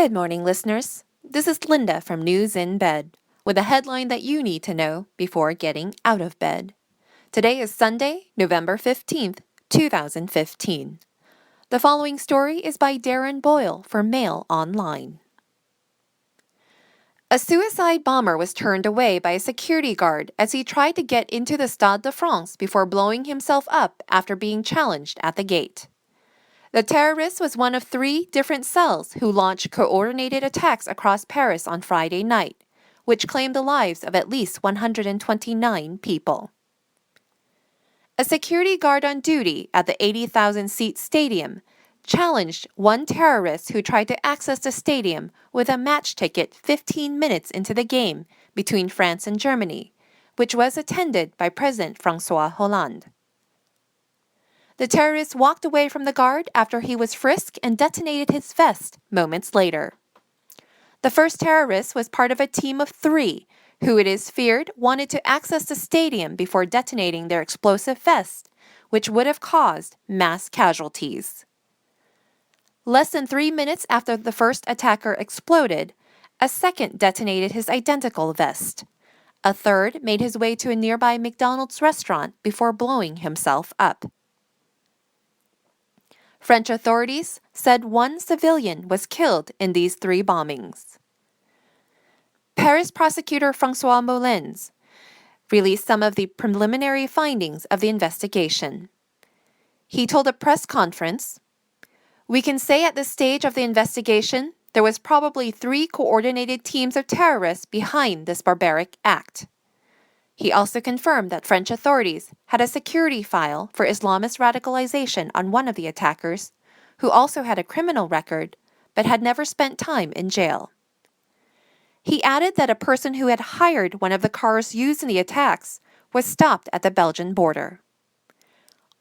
Good morning, listeners. This is Linda from News in Bed, with a headline that you need to know before getting out of bed. Today is Sunday, November 15th, 2015. The following story is by Darren Boyle for MailOnline. A suicide bomber was turned away by a security guard as he tried to get into the Stade de France before blowing himself up after being challenged at the gate. The terrorist was one of 3 different cells who launched coordinated attacks across Paris on Friday night, which claimed the lives of at least 129 people. A security guard on duty at the 80,000-seat stadium challenged one terrorist who tried to access the stadium with a match ticket 15 minutes into the game between France and Germany, which was attended by President Francois Hollande. The terrorist walked away from the guard after he was frisked and detonated his vest moments later. The first terrorist was part of a team of 3 who it is feared wanted to access the stadium before detonating their explosive vest, which would have caused mass casualties. Less than 3 minutes after the first attacker exploded, a second detonated his identical vest. A third made his way to a nearby McDonald's restaurant before blowing himself up. French authorities said 1 civilian was killed in these 3 bombings. Paris prosecutor Francois Hollande released some of the preliminary findings of the investigation. He told a press conference, "We can say at this stage of the investigation there was probably 3 coordinated teams of terrorists behind this barbaric act." He also confirmed that French authorities had a security file for Islamist radicalization on one of the attackers, who also had a criminal record but had never spent time in jail. He added that a person who had hired one of the cars used in the attacks was stopped at the Belgian border.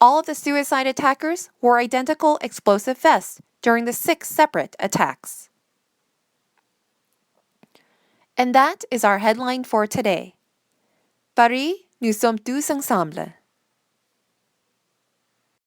All of the suicide attackers wore identical explosive vests during the 6 separate attacks. And that is our headline for today. Paris, nous sommes tous ensemble.